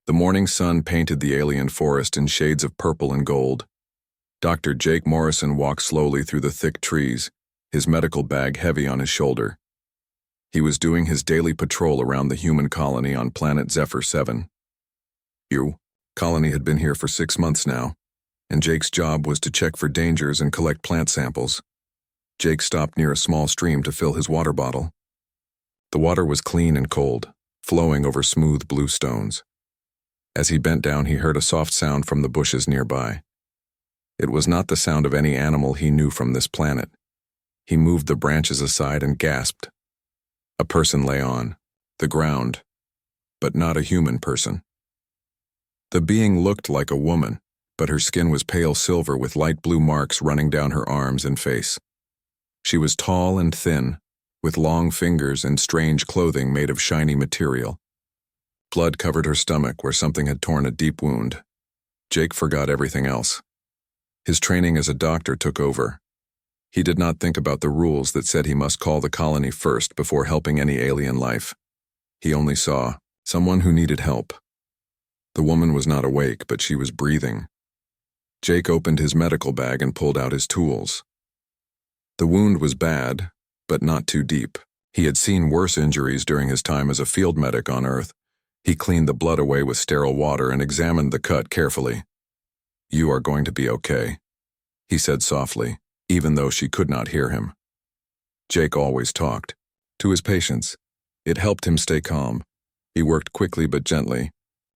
The morning sun painted the alien forest in shades of purple and gold. Dr. Jake Morrison walked slowly through the thick trees, his medical bag heavy on his shoulder. He was doing his daily patrol around the human colony on planet Zephyr 7. Colony had been here for 6 months now, and Jake's job was to check for dangers and collect plant samples. Jake stopped near a small stream to fill his water bottle. The water was clean and cold, flowing over smooth blue stones. As he bent down, he heard a soft sound from the bushes nearby. It was not the sound of any animal he knew from this planet. He moved the branches aside and gasped. A person lay on the ground, but not a human person. The being looked like a woman, but her skin was pale silver with light blue marks running down her arms and face. She was tall and thin, with long fingers and strange clothing made of shiny material. Blood covered her stomach where something had torn a deep wound. Jake forgot everything else. His training as a doctor took over. He did not think about the rules that said he must call the colony first before helping any alien life. He only saw someone who needed help. The woman was not awake, but she was breathing. Jake opened his medical bag and pulled out his tools. The wound was bad, but not too deep. He had seen worse injuries during his time as a field medic on Earth. He cleaned the blood away with sterile water and examined the cut carefully. "You are going to be okay," he said softly, even though she could not hear him. Jake always talked to his patients. It helped him stay calm. He worked quickly but gently.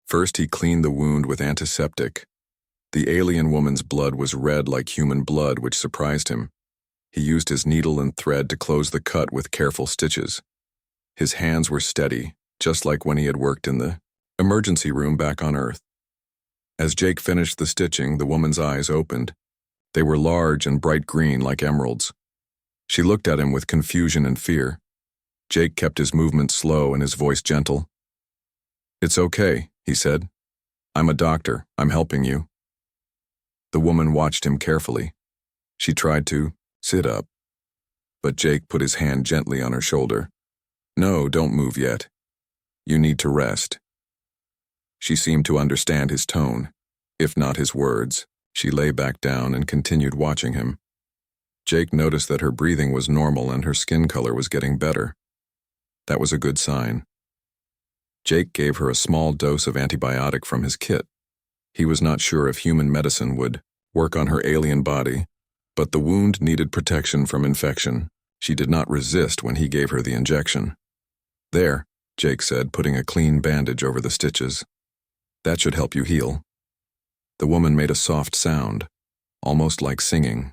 First, he cleaned the wound with antiseptic. The alien woman's blood was red like human blood, which surprised him. He used his needle and thread to close the cut with careful stitches. His hands were steady, just like when he had worked in the emergency room back on Earth. As Jake finished the stitching, the woman's eyes opened. They were large and bright green like emeralds. She looked at him with confusion and fear. Jake kept his movements slow and his voice gentle. "It's okay," he said. "I'm a doctor. I'm helping you." The woman watched him carefully. She tried to sit up, but Jake put his hand gently on her shoulder. "No, don't move yet. You need to rest." She seemed to understand his tone, if not his words. She lay back down and continued watching him. Jake noticed that her breathing was normal and her skin color was getting better. That was a good sign. Jake gave her a small dose of antibiotic from his kit. He was not sure if human medicine would work on her alien body, but the wound needed protection from infection. She did not resist when he gave her the injection. "There," Jake said, putting a clean bandage over the stitches. "That should help you heal." The woman made a soft sound, almost like singing.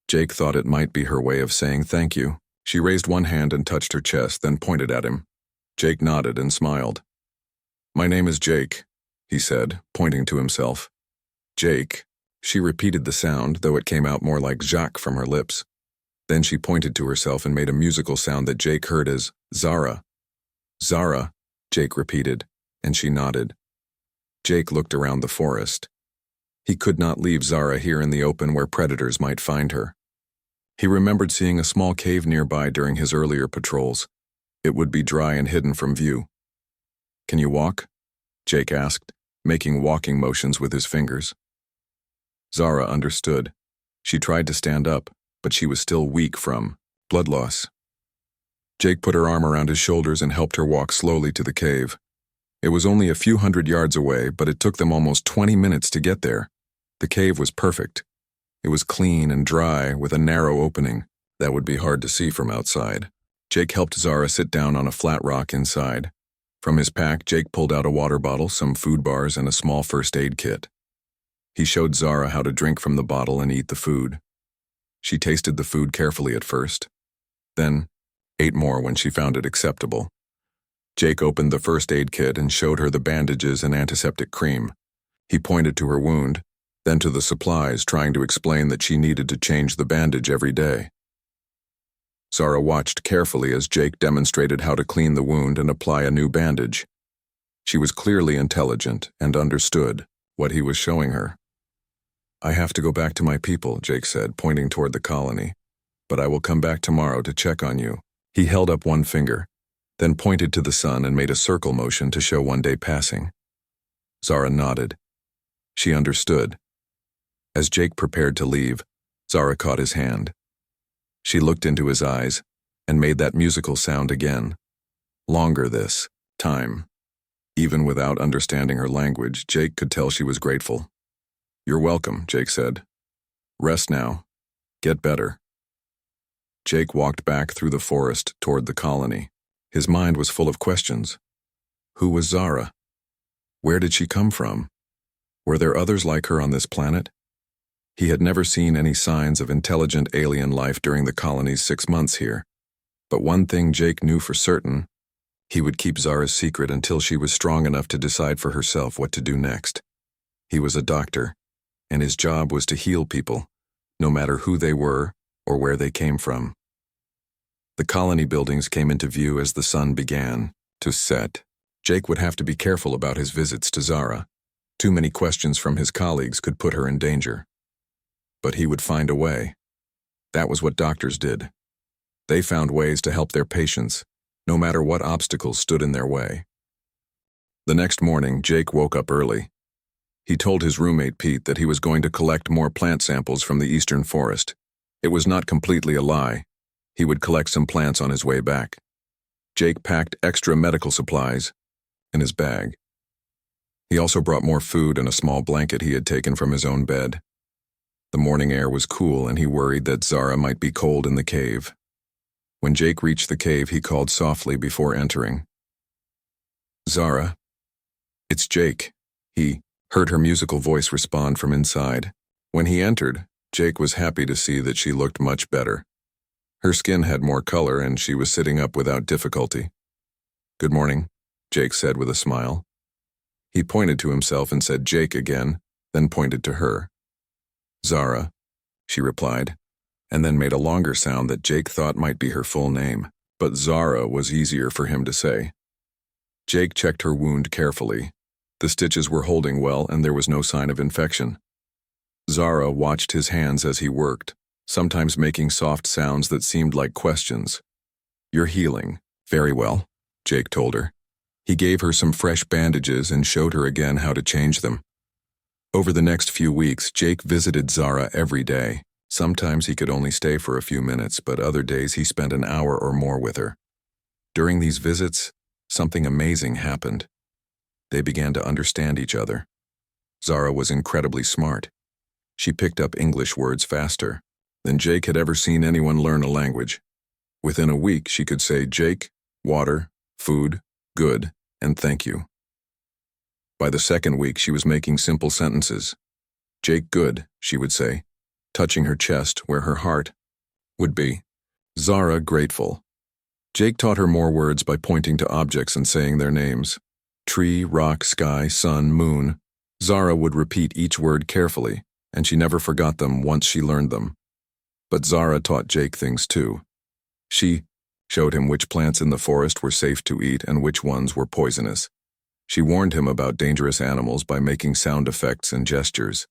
Jake thought it might be her way of saying thank you. She raised one hand and touched her chest, then pointed at him. Jake nodded and smiled. "My name is Jake," he said, pointing to himself. "Jake." She repeated the sound, though it came out more like Jacques from her lips. Then she pointed to herself and made a musical sound that Jake heard as Zara. "Zara," Jake repeated, and she nodded. Jake looked around the forest. He could not leave Zara here in the open where predators might find her. He remembered seeing a small cave nearby during his earlier patrols. It would be dry and hidden from view. "Can you walk?" Jake asked, making walking motions with his fingers. Zara understood. She tried to stand up, but she was still weak from blood loss. Jake put her arm around his shoulders and helped her walk slowly to the cave. It was only a few hundred yards away, but it took them almost 20 minutes to get there. The cave was perfect. It was clean and dry, with a narrow opening that would be hard to see from outside. Jake helped Zara sit down on a flat rock inside. From his pack, Jake pulled out a water bottle, some food bars, and a small first aid kit. He showed Zara how to drink from the bottle and eat the food. She tasted the food carefully at first, then ate more when she found it acceptable. Jake opened the first aid kit and showed her the bandages and antiseptic cream. He pointed to her wound, then to the supplies, trying to explain that she needed to change the bandage every day. Zara watched carefully as Jake demonstrated how to clean the wound and apply a new bandage. She was clearly intelligent and understood what he was showing her. "I have to go back to my people," Jake said, pointing toward the colony. "But I will come back tomorrow to check on you." He held up one finger, then pointed to the sun and made a circle motion to show one day passing. Zara nodded. She understood. As Jake prepared to leave, Zara caught his hand. She looked into his eyes and made that musical sound again. Longer this time. Even without understanding her language, Jake could tell she was grateful. "You're welcome," Jake said. "Rest now. Get better." Jake walked back through the forest toward the colony. His mind was full of questions. Who was Zara? Where did she come from? Were there others like her on this planet? He had never seen any signs of intelligent alien life during the colony's 6 months here. But one thing Jake knew for certain: he would keep Zara's secret until she was strong enough to decide for herself what to do next. He was a doctor, and his job was to heal people, no matter who they were or where they came from. The colony buildings came into view as the sun began to set. Jake would have to be careful about his visits to Zara. Too many questions from his colleagues could put her in danger. But he would find a way. That was what doctors did. They found ways to help their patients, no matter what obstacles stood in their way. The next morning, Jake woke up early. He told his roommate Pete that he was going to collect more plant samples from the eastern forest. It was not completely a lie. He would collect some plants on his way back. Jake packed extra medical supplies in his bag. He also brought more food and a small blanket he had taken from his own bed. The morning air was cool, and he worried that Zara might be cold in the cave. When Jake reached the cave, he called softly before entering. "Zara, it's Jake." He heard her musical voice respond from inside. When he entered, Jake was happy to see that she looked much better. Her skin had more color, and she was sitting up without difficulty. "Good morning," Jake said with a smile. He pointed to himself and said Jake again, then pointed to her. "Zara," she replied, and then made a longer sound that Jake thought might be her full name, but Zara was easier for him to say. Jake checked her wound carefully. The stitches were holding well, and there was no sign of infection. Zara watched his hands as he worked, sometimes making soft sounds that seemed like questions. "You're healing. Very well," Jake told her. He gave her some fresh bandages and showed her again how to change them. Over the next few weeks, Jake visited Zara every day. Sometimes he could only stay for a few minutes, but other days he spent an hour or more with her. During these visits, something amazing happened. They began to understand each other. Zara was incredibly smart. She picked up English words faster than Jake had ever seen anyone learn a language. Within a week, she could say Jake, water, food, good, and thank you. By the second week, she was making simple sentences. "Jake, good," she would say, touching her chest where her heart would be. Zara, grateful. Jake taught her more words by pointing to objects and saying their names. Tree, rock, sky, sun, moon. Zara would repeat each word carefully, and she never forgot them once she learned them. But Zara taught Jake things too. She showed him which plants in the forest were safe to eat and which ones were poisonous. She warned him about dangerous animals by making sound effects and gestures.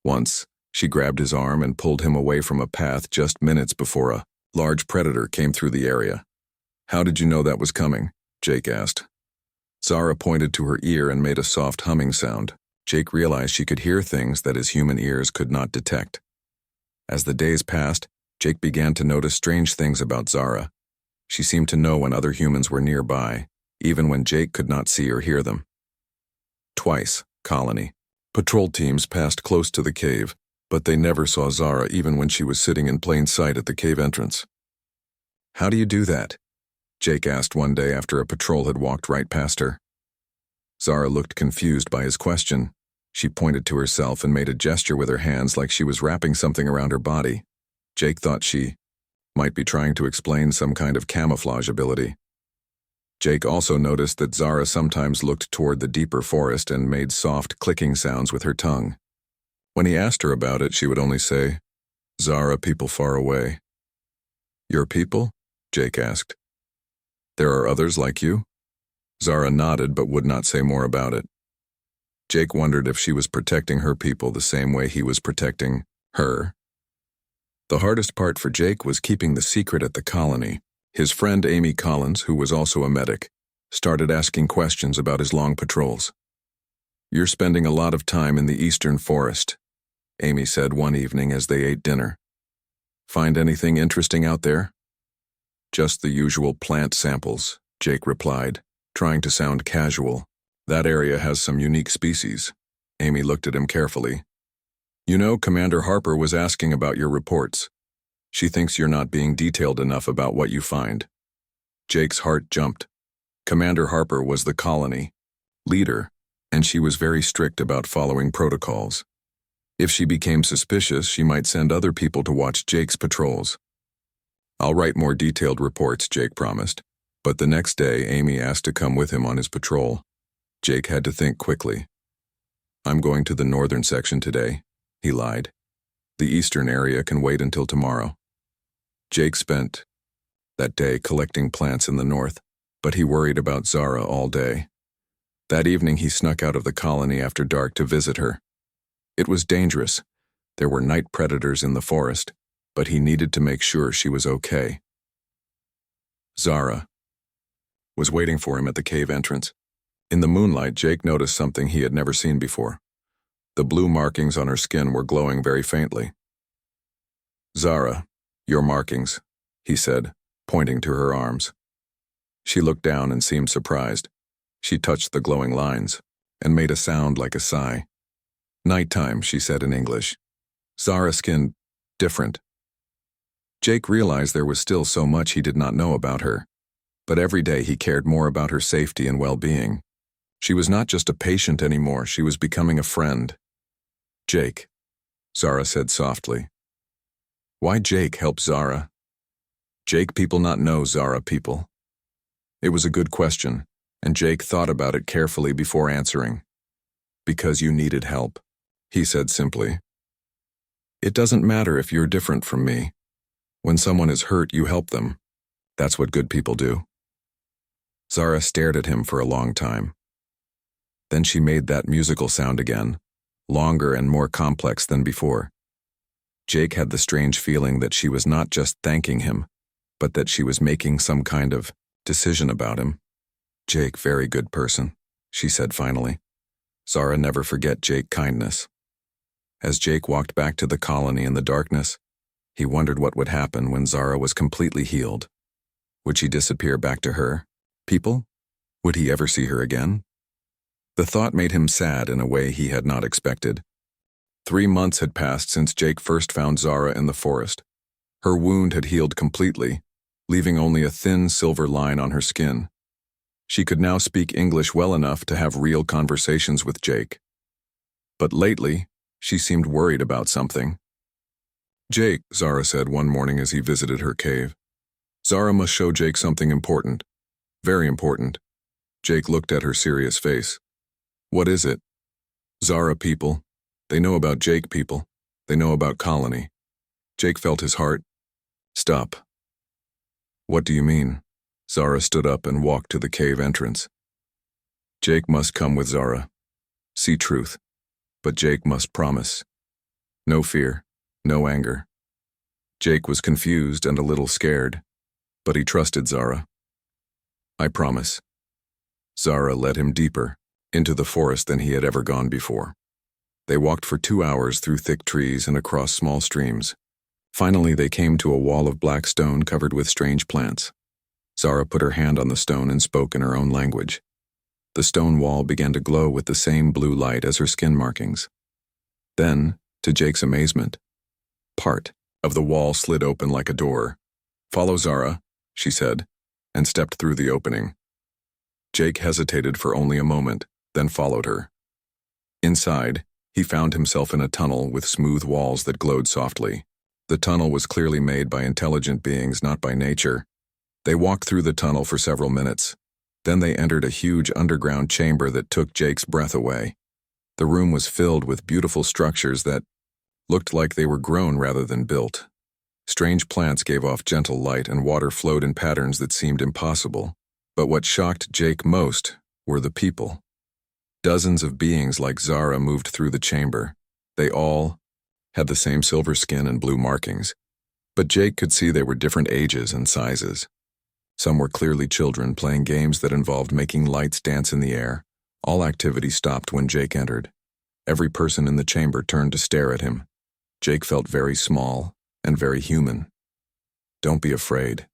Once, she grabbed his arm and pulled him away from a path just minutes before a large predator came through the area. "How did you know that was coming?" Jake asked. Zara pointed to her ear and made a soft humming sound. Jake realized she could hear things that his human ears could not detect. As the days passed, Jake began to notice strange things about Zara. She seemed to know when other humans were nearby, even when Jake could not see or hear them. Twice, colony. Patrol teams passed close to the cave, but they never saw Zara even when she was sitting in plain sight at the cave entrance. "How do you do that?" Jake asked one day after a patrol had walked right past her. Zara looked confused by his question. She pointed to herself and made a gesture with her hands like she was wrapping something around her body. Jake thought she might be trying to explain some kind of camouflage ability. Jake also noticed that Zara sometimes looked toward the deeper forest and made soft clicking sounds with her tongue. When he asked her about it, she would only say, "Zara, people far away." "Your people?" Jake asked. "There are others like you?" Zara nodded but would not say more about it. Jake wondered if she was protecting her people the same way he was protecting her. The hardest part for Jake was keeping the secret at the colony. His friend Amy Collins, who was also a medic, started asking questions about his long patrols. "You're spending a lot of time in the eastern forest," Amy said one evening as they ate dinner. "Find anything interesting out there?" "Just the usual plant samples," Jake replied, trying to sound casual. "That area has some unique species." Amy looked at him carefully. "You know, Commander Harper was asking about your reports. She thinks you're not being detailed enough about what you find." Jake's heart jumped. Commander Harper was the colony leader, and she was very strict about following protocols. If she became suspicious, she might send other people to watch Jake's patrols. "I'll write more detailed reports," Jake promised. But the next day, Amy asked to come with him on his patrol. Jake had to think quickly. "I'm going to the northern section today," he lied. "The eastern area can wait until tomorrow." Jake spent that day collecting plants in the north, but he worried about Zara all day. That evening he snuck out of the colony after dark to visit her. It was dangerous. There were night predators in the forest, but he needed to make sure she was okay. Zara was waiting for him at the cave entrance. In the moonlight, Jake noticed something he had never seen before. The blue markings on her skin were glowing very faintly. "Zara, your markings," he said, pointing to her arms. She looked down and seemed surprised. She touched the glowing lines and made a sound like a sigh. "Nighttime," she said in English. "Zara's skin different." Jake realized there was still so much he did not know about her, but every day he cared more about her safety and well-being. She was not just a patient anymore, she was becoming a friend. "Jake," Zara said softly. Why Jake help Zara? Jake people not know Zara people? It was a good question, and Jake thought about it carefully before answering. "Because you needed help," he said simply. "It doesn't matter if you're different from me. When someone is hurt, you help them. That's what good people do." Zara stared at him for a long time. Then she made that musical sound again, longer and more complex than before. Jake had the strange feeling that she was not just thanking him, but that she was making some kind of decision about him. "Jake, very good person," she said finally. Zara never forget Jake kindness. As Jake walked back to the colony in the darkness, he wondered what would happen when Zara was completely healed. Would she disappear back to her people? Would he ever see her again? The thought made him sad in a way he had not expected. 3 months had passed since Jake first found Zara in the forest. Her wound had healed completely, leaving only a thin silver line on her skin. She could now speak English well enough to have real conversations with Jake. But lately, she seemed worried about something. "Jake," Zara said one morning as he visited her cave. "Zara must show Jake something important. Very important." Jake looked at her serious face. "What is it?" "Zara people. They know about Jake people. They know about colony." Jake felt his heart stop. "What do you mean?" Zara stood up and walked to the cave entrance. Jake must come with Zara. See truth. But Jake must promise. No fear, no anger. Jake was confused and a little scared, but he trusted Zara. "I promise." Zara led him deeper into the forest than he had ever gone before. They walked for 2 hours through thick trees and across small streams. Finally, they came to a wall of black stone covered with strange plants. Zara put her hand on the stone and spoke in her own language. The stone wall began to glow with the same blue light as her skin markings. Then, to Jake's amazement, part of the wall slid open like a door. "Follow Zara," she said, and stepped through the opening. Jake hesitated for only a moment, then followed her. Inside, he found himself in a tunnel with smooth walls that glowed softly. The tunnel was clearly made by intelligent beings, not by nature. They walked through the tunnel for several minutes. Then they entered a huge underground chamber that took Jake's breath away. The room was filled with beautiful structures that looked like they were grown rather than built. Strange plants gave off gentle light and water flowed in patterns that seemed impossible. But what shocked Jake most were the people. Dozens of beings like Zara moved through the chamber. They all had the same silver skin and blue markings, but Jake could see they were different ages and sizes. Some were clearly children playing games that involved making lights dance in the air. All activity stopped when Jake entered. Every person in the chamber turned to stare at him. Jake felt very small and very human. "Don't be afraid,"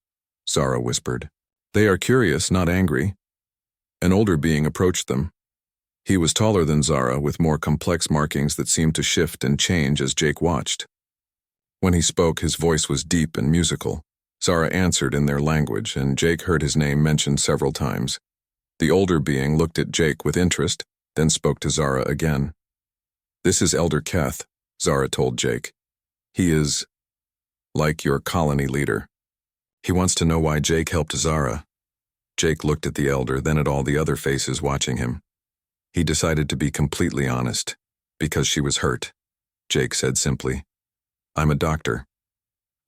Zara whispered. "They are curious, not angry." An older being approached them. He was taller than Zara, with more complex markings that seemed to shift and change as Jake watched. When he spoke, his voice was deep and musical. Zara answered in their language, and Jake heard his name mentioned several times. The older being looked at Jake with interest, then spoke to Zara again. "This is Elder Keth," Zara told Jake. "He is like your colony leader. He wants to know why Jake helped Zara." Jake looked at the elder, then at all the other faces watching him. He decided to be completely honest. "Because she was hurt," Jake said simply. "I'm a doctor.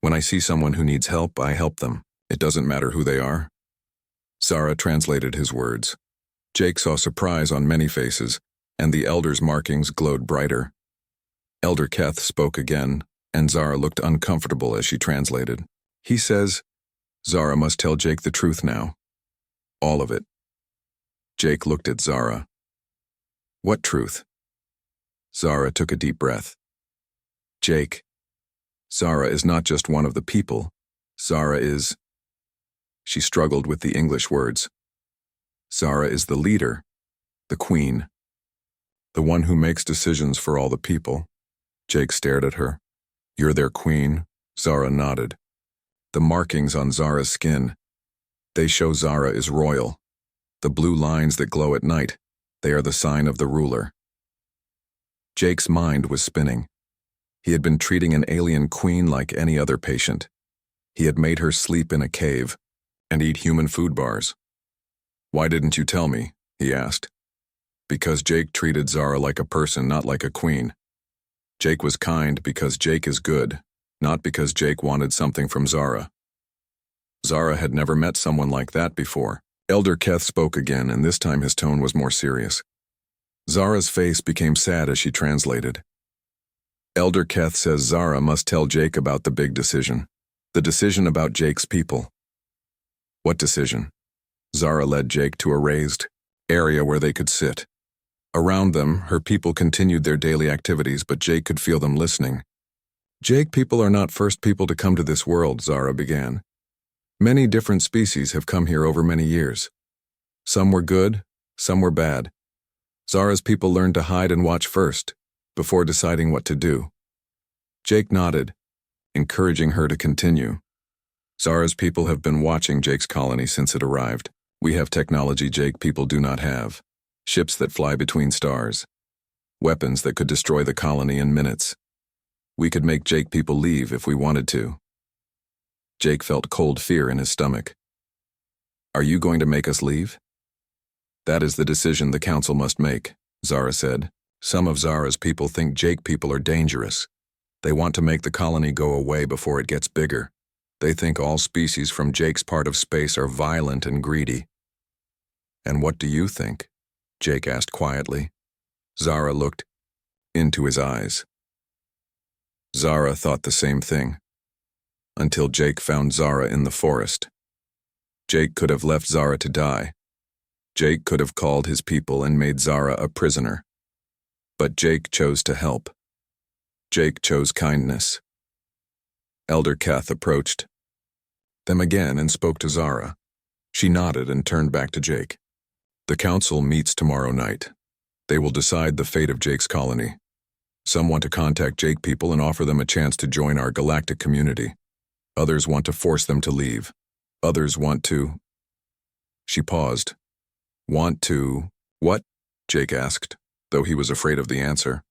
When I see someone who needs help, I help them. It doesn't matter who they are." Zara translated his words. Jake saw surprise on many faces, and the elder's markings glowed brighter. Elder Keth spoke again, and Zara looked uncomfortable as she translated. "He says Zara must tell Jake the truth now. All of it." Jake looked at Zara. "What truth?" Zara took a deep breath. "Jake, Zara is not just one of the people. Zara is..." She struggled with the English words. "Zara is the leader, the queen, the one who makes decisions for all the people." Jake stared at her. "You're their queen?" Zara nodded. The markings on Zara's skin, they show Zara is royal. The blue lines that glow at night, they are the sign of the ruler. Jake's mind was spinning. He had been treating an alien queen like any other patient. He had made her sleep in a cave and eat human food bars. "Why didn't you tell me?" he asked. "Because Jake treated Zara like a person, not like a queen. Jake was kind because Jake is good, not because Jake wanted something from Zara." Zara had never met someone like that before. Elder Keth spoke again, and this time his tone was more serious. Zara's face became sad as she translated. "Elder Keth says Zara must tell Jake about the big decision. The decision about Jake's people." "What decision?" Zara led Jake to a raised area where they could sit. Around them, her people continued their daily activities, but Jake could feel them listening. "Jake people are not first people to come to this world," Zara began. "Many different species have come here over many years. Some were good, some were bad. Zara's people learned to hide and watch first, before deciding what to do." Jake nodded, encouraging her to continue. "Zara's people have been watching Jake's colony since it arrived. We have technology Jake people do not have. Ships that fly between stars. Weapons that could destroy the colony in minutes. We could make Jake people leave if we wanted to." Jake felt cold fear in his stomach. "Are you going to make us leave?" "That is the decision the council must make," Zara said. "Some of Zara's people think Jake people are dangerous. They want to make the colony go away before it gets bigger. They think all species from Jake's part of space are violent and greedy." "And what do you think?" Jake asked quietly. Zara looked into his eyes. Zara thought the same thing. Until Jake found Zara in the forest. Jake could have left Zara to die. Jake could have called his people and made Zara a prisoner. But Jake chose to help. Jake chose kindness. Elder Keth approached them again and spoke to Zara. She nodded and turned back to Jake. "The council meets tomorrow night. They will decide the fate of Jake's colony. Some want to contact Jake people and offer them a chance to join our galactic community. Others want to force them to leave. Others want to..." She paused. "Want to..." "What?" Jake asked, though he was afraid of the answer.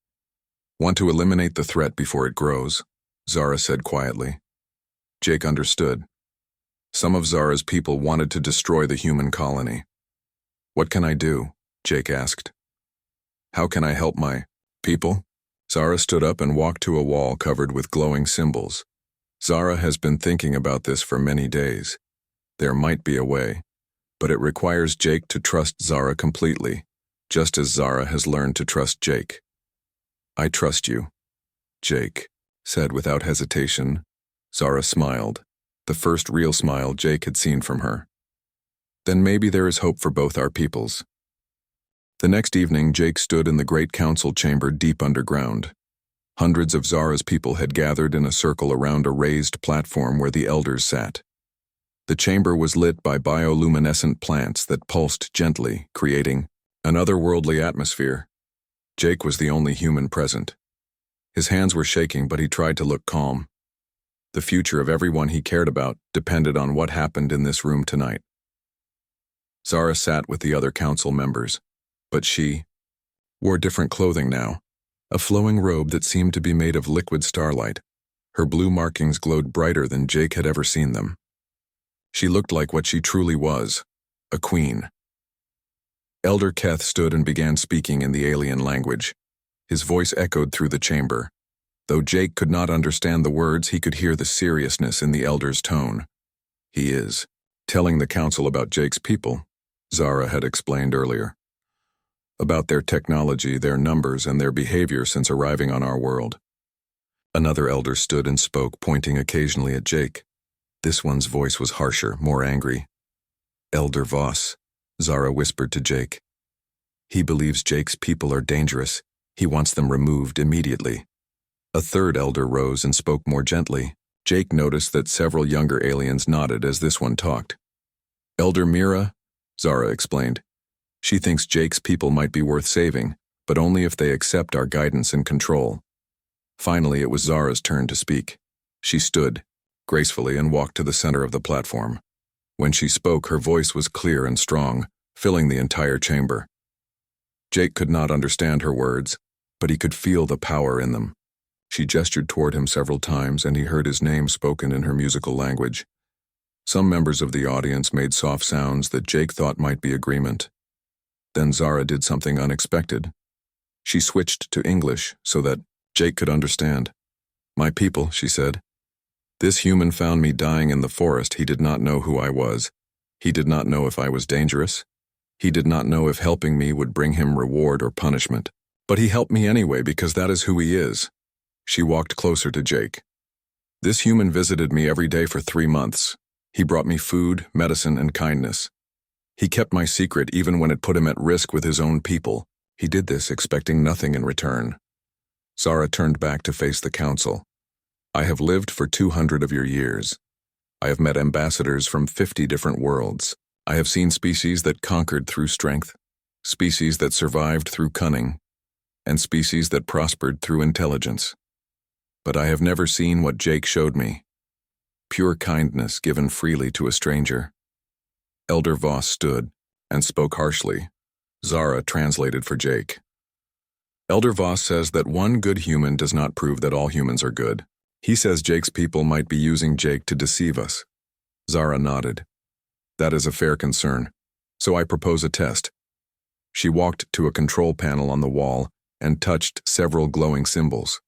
"Want to eliminate the threat before it grows," Zara said quietly. Jake understood. Some of Zara's people wanted to destroy the human colony. "What can I do?" Jake asked. "How can I help my people?" Zara stood up and walked to a wall covered with glowing symbols. Zara has been thinking about this for many days. There might be a way, but it requires Jake to trust Zara completely, just as Zara has learned to trust Jake. "I trust you," Jake said without hesitation. Zara smiled, the first real smile Jake had seen from her. "Then maybe there is hope for both our peoples." The next evening, Jake stood in the great council chamber deep underground. Hundreds of Zara's people had gathered in a circle around a raised platform where the elders sat. The chamber was lit by bioluminescent plants that pulsed gently, creating an otherworldly atmosphere. Jake was the only human present. His hands were shaking, but he tried to look calm. The future of everyone he cared about depended on what happened in this room tonight. Zara sat with the other council members, but she wore different clothing now, a flowing robe that seemed to be made of liquid starlight. Her blue markings glowed brighter than Jake had ever seen them. She looked like what she truly was, a queen. Elder Keth stood and began speaking in the alien language. His voice echoed through the chamber. Though Jake could not understand the words, he could hear the seriousness in the elder's tone. He is telling the council about Jake's people, Zara had explained earlier. About their technology, their numbers, and their behavior since arriving on our world. Another elder stood and spoke, pointing occasionally at Jake. This one's voice was harsher, more angry. Elder Voss, Zara whispered to Jake. He believes Jake's people are dangerous. He wants them removed immediately. A third elder rose and spoke more gently. Jake noticed that several younger aliens nodded as this one talked. Elder Mira, Zara explained. She thinks Jake's people might be worth saving, but only if they accept our guidance and control. Finally, it was Zara's turn to speak. She stood gracefully and walked to the center of the platform. When she spoke, her voice was clear and strong, filling the entire chamber. Jake could not understand her words, but he could feel the power in them. She gestured toward him several times, and he heard his name spoken in her musical language. Some members of the audience made soft sounds that Jake thought might be agreement. Then Zara did something unexpected. She switched to English so that Jake could understand. My people, she said. This human found me dying in the forest. He did not know who I was. He did not know if I was dangerous. He did not know if helping me would bring him reward or punishment. But he helped me anyway because that is who he is. She walked closer to Jake. This human visited me every day for 3 months. He brought me food, medicine, and kindness. He kept my secret even when it put him at risk with his own people. He did this expecting nothing in return. Zara turned back to face the council. I have lived for 200 of your years. I have met ambassadors from 50 different worlds. I have seen species that conquered through strength, species that survived through cunning, and species that prospered through intelligence. But I have never seen what Jake showed me. Pure kindness given freely to a stranger. Elder Voss stood and spoke harshly. Zara translated for Jake. Elder Voss says that one good human does not prove that all humans are good. He says Jake's people might be using Jake to deceive us. Zara nodded. That is a fair concern, so I propose a test. She walked to a control panel on the wall and touched several glowing symbols.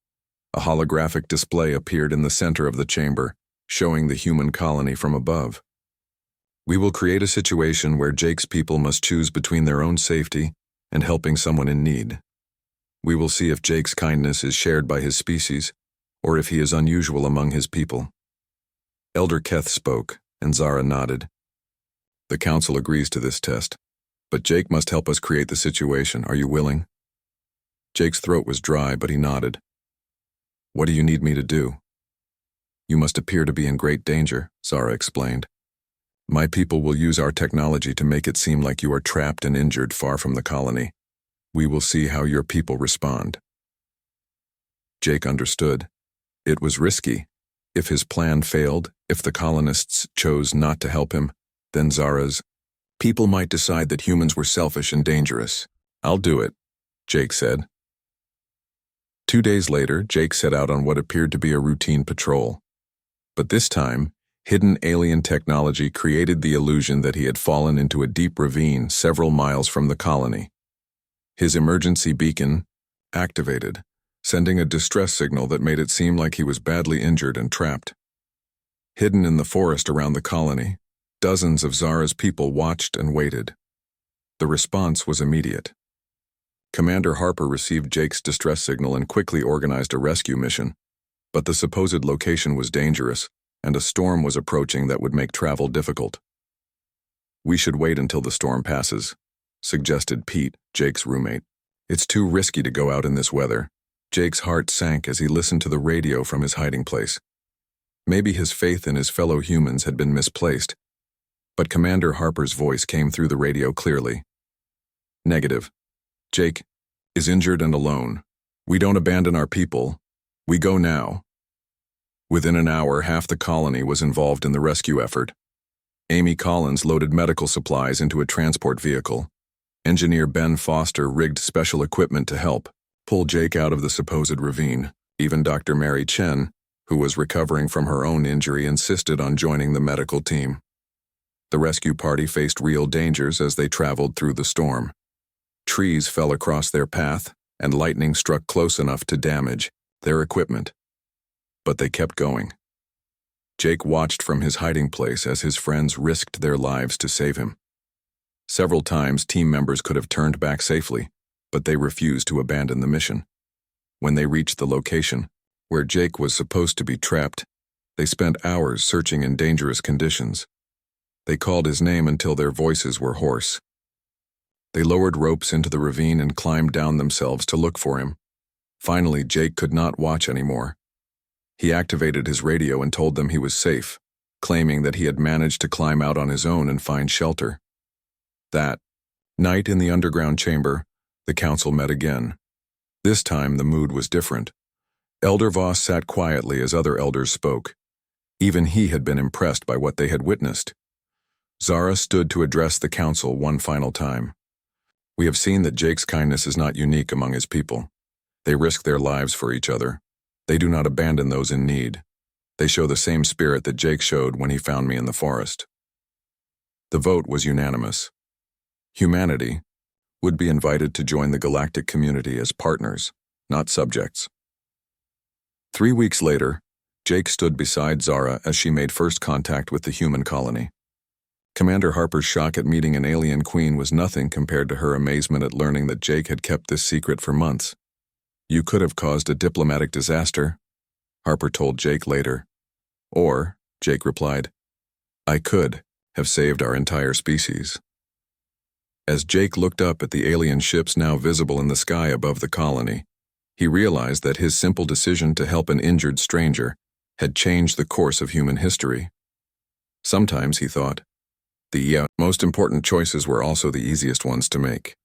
A holographic display appeared in the center of the chamber, showing the human colony from above. We will create a situation where Jake's people must choose between their own safety and helping someone in need. We will see if Jake's kindness is shared by his species, or if he is unusual among his people. Elder Keth spoke, and Zara nodded. The council agrees to this test, but Jake must help us create the situation. Are you willing? Jake's throat was dry, but he nodded. What do you need me to do? You must appear to be in great danger, Zara explained. My people will use our technology to make it seem like you are trapped and injured far from the colony. We will see how your people respond. Jake understood. It was risky. If his plan failed, if the colonists chose not to help him, then Zara's people might decide that humans were selfish and dangerous. I'll do it, Jake said. 2 days later, Jake set out on what appeared to be a routine patrol. But this time, hidden alien technology created the illusion that he had fallen into a deep ravine several miles from the colony. His emergency beacon activated, sending a distress signal that made it seem like he was badly injured and trapped. Hidden in the forest around the colony, dozens of Zara's people watched and waited. The response was immediate. Commander Harper received Jake's distress signal and quickly organized a rescue mission, but the supposed location was dangerous, and a storm was approaching that would make travel difficult. We should wait until the storm passes, suggested Pete, Jake's roommate. It's too risky to go out in this weather. Jake's heart sank as he listened to the radio from his hiding place. Maybe his faith in his fellow humans had been misplaced, but Commander Harper's voice came through the radio clearly. Negative. Jake is injured and alone. We don't abandon our people. We go now. Within an hour, half the colony was involved in the rescue effort. Amy Collins loaded medical supplies into a transport vehicle. Engineer Ben Foster rigged special equipment to help pull Jake out of the supposed ravine. Even Dr. Mary Chen, who was recovering from her own injury, insisted on joining the medical team. The rescue party faced real dangers as they traveled through the storm. Trees fell across their path, and lightning struck close enough to damage their equipment. But they kept going. Jake watched from his hiding place as his friends risked their lives to save him. Several times, team members could have turned back safely, but they refused to abandon the mission. When they reached the location, where Jake was supposed to be trapped, they spent hours searching in dangerous conditions. They called his name until their voices were hoarse. They lowered ropes into the ravine and climbed down themselves to look for him. Finally, Jake could not watch anymore. He activated his radio and told them he was safe, claiming that he had managed to climb out on his own and find shelter. That night in the underground chamber, the council met again. This time the mood was different. Elder Voss sat quietly as other elders spoke. Even he had been impressed by what they had witnessed. Zara stood to address the council one final time. We have seen that Jake's kindness is not unique among his people. They risk their lives for each other. They do not abandon those in need. They show the same spirit that Jake showed when he found me in the forest. The vote was unanimous. Humanity would be invited to join the galactic community as partners, not subjects. 3 weeks later, Jake stood beside Zara as she made first contact with the human colony. Commander Harper's shock at meeting an alien queen was nothing compared to her amazement at learning that Jake had kept this secret for months. You could have caused a diplomatic disaster, Harper told Jake later. Or, Jake replied, I could have saved our entire species. As Jake looked up at the alien ships now visible in the sky above the colony, he realized that his simple decision to help an injured stranger had changed the course of human history. Sometimes, he thought, the most important choices were also the easiest ones to make.